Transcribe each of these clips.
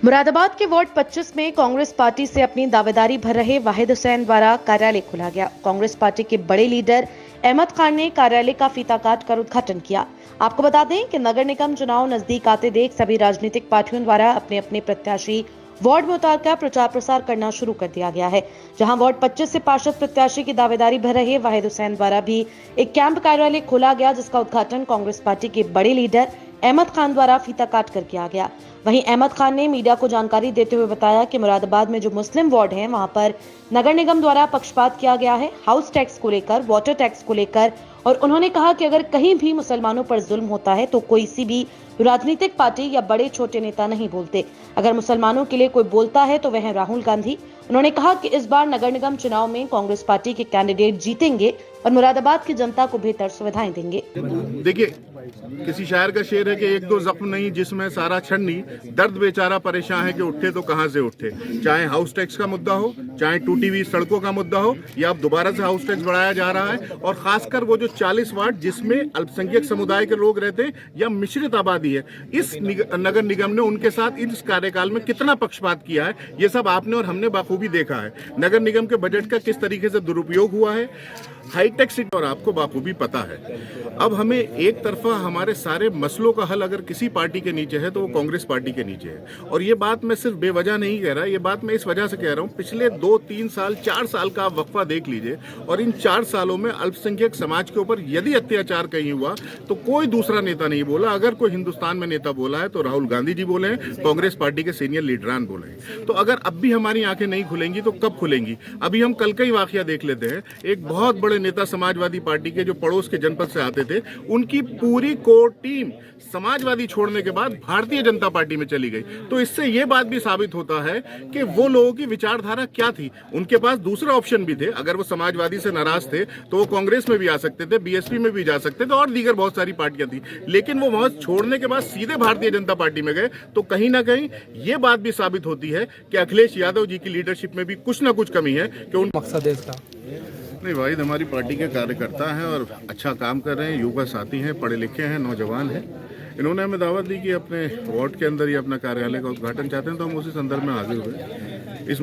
मुरादाबाद के वार्ड 25 में कांग्रेस पार्टी से अपनी दावेदारी भर रहे वाहिद हुसैन द्वारा कार्यालय खोला गया। कांग्रेस पार्टी के बड़े लीडर अहमद खान ने कार्यालय का फीता काट कर उद्घाटन किया। आपको बता दें कि नगर निगम चुनाव नजदीक आते देख सभी राजनीतिक पार्टियों द्वारा अपने अपने प्रत्याशी वार्ड में उतारकर प्रचार प्रसार करना शुरू कर दिया गया है। जहां वार्ड 25 से पार्षद प्रत्याशी की दावेदारी भर रहे वाहिद हुसैन द्वारा भी एक कैंप कार्यालय खोला गया, जिसका उद्घाटन कांग्रेस पार्टी के बड़े लीडर अहमद खान द्वारा फीता काट कर किया गया। वहीं अहमद खान ने मीडिया को जानकारी देते हुए बताया कि मुरादाबाद में जो मुस्लिम वार्ड हैं वहां पर नगर निगम द्वारा पक्षपात किया गया है, हाउस टैक्स को लेकर, वाटर टैक्स को लेकर, और उन्होंने कहा कि अगर कहीं भी मुसलमानों पर जुल्म होता है तो कोई सी भी राजनीतिक पार्टी या बड़े छोटे नेता नहीं बोलते। अगर मुसलमानों के लिए कोई बोलता है तो वह है राहुल गांधी। उन्होंने कहा कि इस बार नगर निगम चुनाव में कांग्रेस पार्टी के कैंडिडेट जीतेंगे और मुरादाबाद की जनता को बेहतर सुविधाएं देंगे। देखिए, किसी शायर का शेर है कि एक दो जख्म नहीं जिसमें सारा क्षण नहीं, दर्द बेचारा परेशान है कि उठे तो कहां से उठे। चाहे हाउस टैक्स का मुद्दा हो, चाहे टूटी हुई सड़कों का मुद्दा हो, या अब दोबारा से हाउस टैक्स बढ़ाया जा रहा है, और खासकर वो जो 40 वार्ड जिसमें अल्पसंख्यक समुदाय के लोग रहते हैं या मिश्रित आबादी है, इस नगर निगम ने उनके साथ इस कार्यकाल में कितना पक्षपात किया है, ये सब आपने और हमने बाखूबी देखा है। नगर निगम के बजट का किस तरीके से दुरुपयोग हुआ है, हाईटेक सिटी, और आपको बाखूबी पता है। अब हमें एक तरफा हमारे सारे मसलों का हल अगर किसी पार्टी के नीचे है तो वो कांग्रेस पार्टी के नीचे है। और ये बात मैं सिर्फ बेवजह नहीं कह रहा, ये बात मैं इस वजह से कह रहा हूँ, पिछले 2-3 साल 4 साल का आप वक्फा देख लीजिए, और इन 4 सालों में अल्पसंख्यक समाज के ऊपर यदि अत्याचार कहीं हुआ तो कोई दूसरा नेता नहीं बोला। अगर कोई हिंदुस्तान में नेता बोला है तो राहुल गांधी जी बोले हैं, कांग्रेस पार्टी के सीनियर लीडरान बोले हैं। तो अगर अब भी हमारी आंखें नहीं खुलेंगी तो कब खुलेंगी? अभी हम कल का ही वाकया देख लेते हैं। एक बहुत बड़े नेता समाजवादी पार्टी के जो पड़ोस के जनपद से आते थे, उनकी पूरी कोर टीम समाजवादी छोड़ने के बाद भारतीय जनता पार्टी में चली गई। तो इससे यह बात भी साबित होता है कि वो लोगों की विचारधारा क्या थी। उनके पास दूसरे ऑप्शन भी थे। अगर वो समाजवादी से नाराज थे तो वो कांग्रेस में भी आ सकते थे, बीएसपी में भी जा सकते थे, और दीगर बहुत सारी पार्टियां थी। लेकिन वो वहां छोड़ने के बाद सीधे भारतीय जनता पार्टी में गए। तो कहीं ना कहीं ये बात भी साबित होती है कि अखिलेश यादव जी की लीडरशिप में भी कुछ ना कुछ कमी है कि उन मकसद है इसका। नहीं, वाहिद हमारी पार्टी के कार्यकर्ता हैं और अच्छा काम कर रहे हैं, युवा साथी हैं, पढ़े लिखे हैं, नौजवान हैं। इन्होंने हमें दावत दी कि अपने वार्ड के अंदर ही अपना कार्यालय का उद्घाटन चाहते हैं, तो हम उसी संदर्भ में हाजिर हुए। इस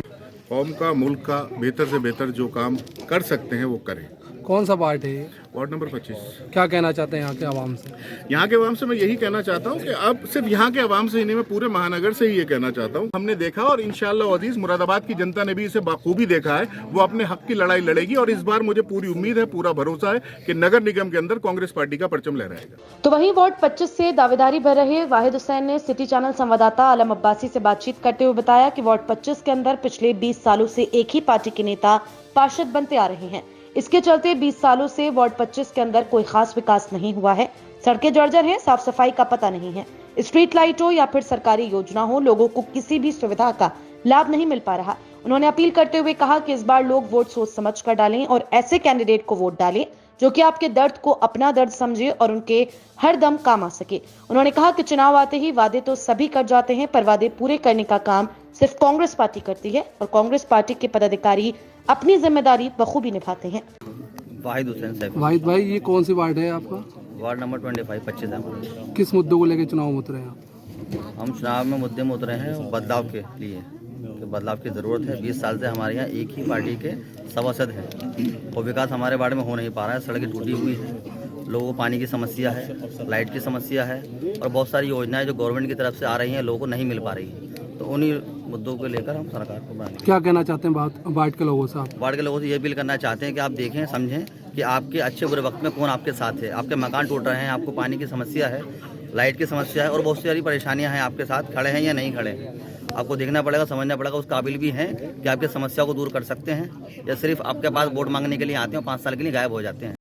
कौम का, मुल्क का बेहतर से बेहतर जो काम कर सकते हैं वो करें। कौन सा वार्ड है ये? Ward number 25। क्या कहना चाहते हैं यहाँ के आवाम से? यहाँ के आवाम से मैं यही कहना चाहता हूँ कि अब सिर्फ यहाँ के आवाम से ही नहीं, मैं पूरे महानगर से ही ये कहना चाहता हूँ। हमने देखा और इंशाअल्लाह अजीज मुरादाबाद की जनता ने भी इसे बाखूबी देखा है। वो अपने हक की लड़ाई लड़ेगी और इस बार मुझे पूरी उम्मीद है, पूरा भरोसा है कि नगर निगम के अंदर कांग्रेस पार्टी का परचम लहराएगा। तो वहीं वार्ड 25 से दावेदारी भर रहे वाहिद हुसैन ने सिटी चैनल संवाददाता आलम अब्बासी से बातचीत करते हुए बताया कि वार्ड 25 के अंदर पिछले 20 सालों से एक ही पार्टी के नेता पार्षद बनते आ रहे हैं। इसके चलते 20 सालों से वार्ड 25 के अंदर कोई खास विकास नहीं हुआ है। सड़कें जर्जर हैं, साफ सफाई का पता नहीं है, स्ट्रीट लाइट हो या फिर सरकारी योजना हो, लोगों को किसी भी सुविधा का लाभ नहीं मिल पा रहा। उन्होंने अपील करते हुए कहा कि इस बार लोग वोट सोच समझ कर डालें और ऐसे कैंडिडेट को वोट डालें जो कि आपके दर्द को अपना दर्द समझे और उनके हर दम काम आ सके। उन्होंने कहा कि चुनाव आते ही वादे तो सभी कर जाते हैं, पर वादे पूरे करने का काम सिर्फ कांग्रेस पार्टी करती है और कांग्रेस पार्टी के पदाधिकारी अपनी जिम्मेदारी बखूबी निभाते हैं। वाहिद हुसैन साहब। वाहिद भाई, ये कौन सी वार्ड है आपका? वार्ड नंबर 25 है। किस मुद्दों को लेकर चुनाव में उतरे हैं? हम चुनाव में मुद्दे में उतरे हैं बदलाव के लिए, कि बदलाव की ज़रूरत है। 20 साल से हमारे यहाँ एक ही पार्टी के सभासद हैं और विकास हमारे वार्ड में हो नहीं पा रहा है। सड़कें टूटी हुई है, लोगों को पानी की समस्या है, लाइट की समस्या है, और बहुत सारी योजनाएं जो गवर्नमेंट की तरफ से आ रही हैं लोगों को नहीं मिल पा रही है। तो उन्हीं मुद्दों को लेकर हम सरकार को बनाएंगे। क्या कहना चाहते हैं वार्ड के लोगों से आप? वार्ड के लोगों से ये अपील करना चाहते हैं कि आप देखें, समझें कि आपके अच्छे बुरे वक्त में कौन आपके साथ है। आपके मकान टूट रहे हैं, आपको पानी की समस्या है, लाइट की समस्या है, और बहुत सारी परेशानियां हैं, आपके साथ खड़े हैं या नहीं खड़े हैं। आपको देखना पड़ेगा, समझना पड़ेगा, उस काबिल भी हैं कि आपकी समस्या को दूर कर सकते हैं, या सिर्फ आपके पास वोट मांगने के लिए आते हैं और 5 साल के लिए गायब हो जाते हैं।